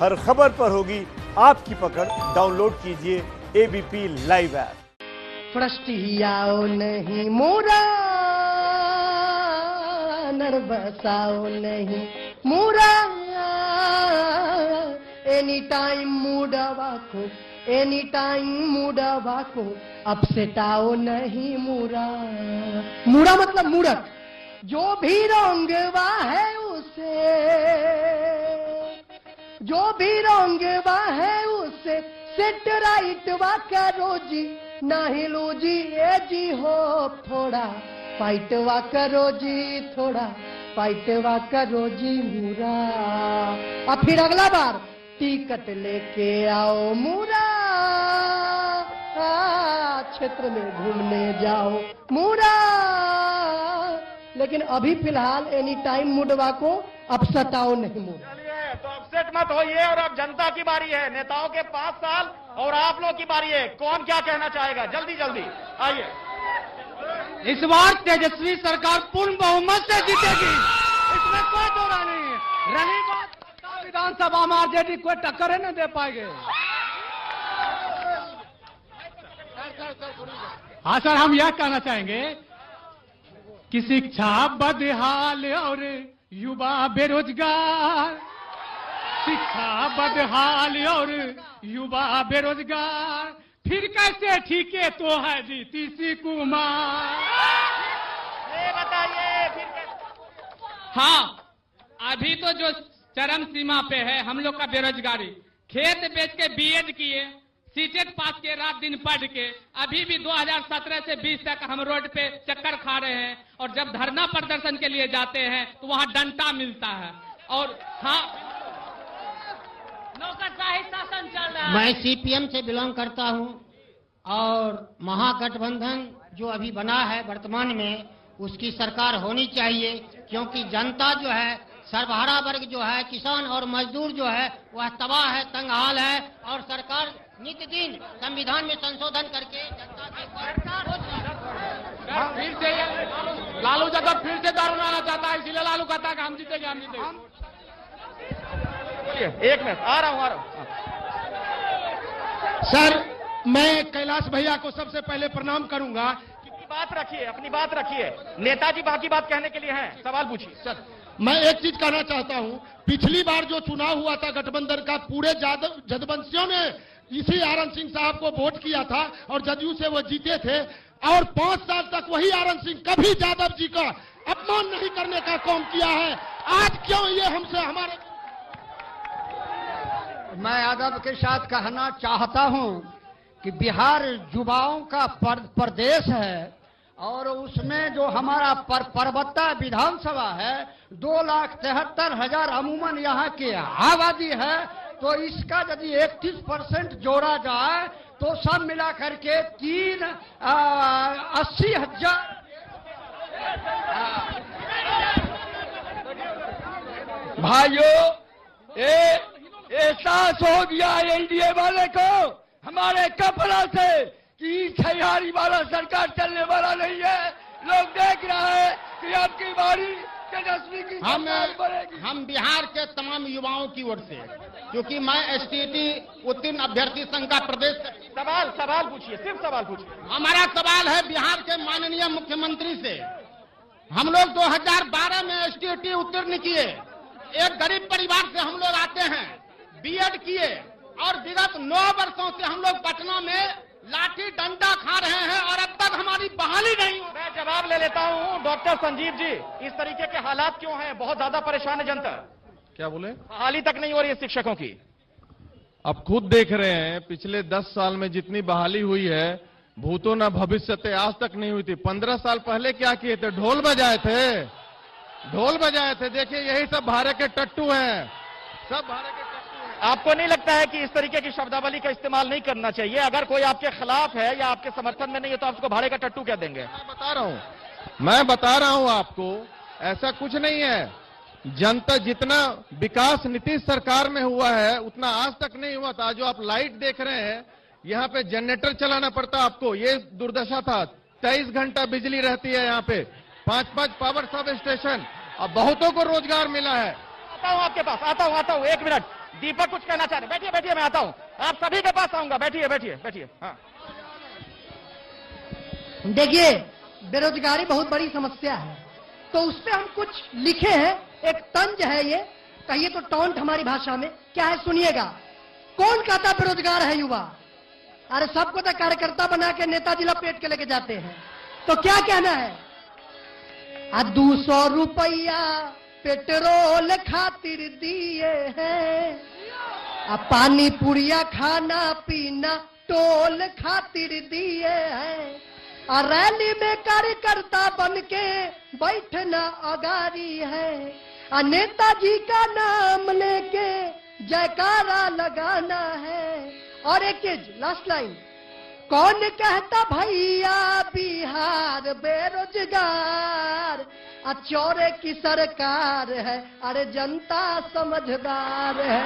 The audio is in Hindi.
हर खबर पर होगी आपकी पकड़। डाउनलोड कीजिए एबीपी लाइव ऐप। फ्रस्टियाओ नहीं मोरा नर्वसाओ नहीं मोरा एनी टाइम मूडवाको एनी टाइम मूडवाको अपसेटाओ नहीं मूरा। मूरा मतलब मूरत, जो भी रोंगवा है उसे, जो भी रोंगवा है उसे सेट राइट वा करो जी, नाही लो जी ए जी हो थोड़ा फाइट वा करो जी, थोड़ा फाइट वा करो जी मूरा। अब फिर अगला बार टिकट लेके आओ मूरा, क्षेत्र में घूमने जाओ मूरा। लेकिन अभी फिलहाल एनी टाइम मुडवा को अपसटाओ नहीं मूरा। तो अपसेट मत होइए। और अब जनता की बारी है, नेताओं के 5 साल और आप लोग की बारी है। कौन क्या कहना चाहेगा? जल्दी जल्दी आइए। इस बार तेजस्वी सरकार पूर्ण बहुमत से जीतेगी, इसमें कोई दो राय नहीं है। रही बात विधानसभा में आरजेडी कोई टक्कर ही नहीं दे पाएंगे। हाँ सर, हम यह कहना चाहेंगे कि शिक्षा बदहाल और युवा बेरोजगार, शिक्षा बदहाल और युवा बेरोजगार, फिर कैसे ठीक है तो है नीतीश कुमार। ये बताइए फिर हाँ, अभी तो जो चरम सीमा पे है हम लोग का बेरोजगारी, खेत बेच के बीएड किए, सीटेट पास किए, रात दिन पढ़ के, अभी भी 2017 से 20 तक हम रोड पे चक्कर खा रहे हैं। और जब धरना प्रदर्शन के लिए जाते हैं तो वहाँ डंडा मिलता है। और हाँ, नौकरशाही शासन चल रहा है। मैं सीपीएम से बिलोंग करता हूं और महागठबंधन जो अभी बना है वर्तमान में, उसकी सरकार होनी चाहिए, क्योंकि जनता जो है, सर्वहारा वर्ग जो है, किसान और मजदूर जो है, वह तबाह है, तंगहाल है। और सरकार नित्य दिन संविधान में संशोधन करके जनता के फिर से लालू यादव फिर से दारू लाना चाहता है, इसीलिए लालू कहता है कि हम जीतेंगे, हम जीतेंगे। एक मिनट, आ रहा हूँ। सर, मैं कैलाश भैया को सबसे पहले प्रणाम करूंगा। अपनी बात रखिए। नेताजी बाकी बात कहने के लिए हैं, सवाल पूछिए। सर, मैं एक चीज कहना चाहता हूं, पिछली बार जो चुनाव हुआ था गठबंधन का, पूरे जदवंशियों ने इसी आरन सिंह साहब को वोट किया था और जदयू से वो जीते थे। और 5 साल तक वही आरन सिंह कभी यादव जी का अपमान नहीं करने का काम किया है। आज क्यों ये हमसे हमारे। मैं यादव के साथ कहना चाहता हूं कि बिहार युवाओं का प्रदेश है और उसमें जो हमारा परबत्ता विधानसभा है, 2,73,000 अमूमन यहाँ की आबादी है। तो इसका यदि 31% जोड़ा जाए तो सब मिला करके 80,000। भाइयों, एहसास हो गया एनडीए वाले को हमारे कपड़ा से कि छहारी वाला सरकार चलने वाला नहीं है। लोग देख रहे हैं कि आपकी बारी तेजस्वी की हम बिहार के तमाम युवाओं की ओर से, क्योंकि मैं एसटीटी उत्तीर्ण अभ्यर्थी संघ का प्रदेश। सवाल पूछिए, सिर्फ सवाल पूछिए। हमारा सवाल है बिहार के माननीय मुख्यमंत्री से। हम लोग 2012 में एसटीटी उत्तीर्ण किए, एक गरीब परिवार से हम लोग आते हैं, बीएड किए और विगत 9 वर्षों से हम लोग पटना में लाठी डंडा खा रहे हैं और अब तक हमारी बहाली नहीं। मैं जवाब ले लेता हूं। डॉक्टर संजीव जी, इस तरीके के हालात क्यों हैं? बहुत ज्यादा परेशान है जनता। क्या बोले? बहाली तक नहीं हो रही है शिक्षकों की। अब खुद देख रहे हैं, पिछले 10 साल में जितनी बहाली हुई है, भूतो न भविष्यते, आज तक नहीं हुई थी। 15 साल पहले क्या किए थे? ढोल बजाए थे, ढोल बजाए थे। देखिए, यही सब भारे के टट्टू हैं, सब भारे के। आपको नहीं लगता है कि इस तरीके की शब्दावली का इस्तेमाल नहीं करना चाहिए? अगर कोई आपके खिलाफ है या आपके समर्थन में नहीं है तो आप उसको भाड़े का टट्टू कह देंगे? मैं बता रहा हूं आपको, ऐसा कुछ नहीं है। जनता जितना विकास नीतीश सरकार में हुआ है उतना आज तक नहीं हुआ था। जो आप लाइट देख रहे हैं, यहाँ पे जनरेटर चलाना पड़ता आपको, ये दुर्दशा था। 23 घंटा बिजली रहती है यहाँ पे, 5-5 पावर सब स्टेशन। अब बहुतों को रोजगार मिला है। आता हूं आपके पास, आता हूं, एक मिनट। दीपक कुछ कहना चाह रहे, बैठिए बैठिए, मैं आता हूं, आप सभी के पास आऊंगा, बैठिए बैठिए बैठिए। हाँ, देखिए, बेरोजगारी बहुत बड़ी समस्या है, तो उस पर हम कुछ लिखे हैं, एक तंज है ये, कहिए तो टॉन्ट हमारी भाषा में। क्या है सुनिएगा। कौन कहता बेरोजगार है युवा? अरे सबको तो कार्यकर्ता बना के नेताजी लपेट के लेके जाते हैं। तो क्या कहना है? 200 रुपया पेट्रोल खातिर दिए हैं, पानी पुड़िया खाना पीना टोल खातिर दिए हैं, और रैली में कार्यकर्ता बन के बैठना अगारी है, और नेताजी का नाम लेके जयकारा लगाना है। और एक चीज, लास्ट लाइन, कौन कहता भैया बिहार बेरोजगार, चौरे की सरकार है, अरे जनता समझदार है।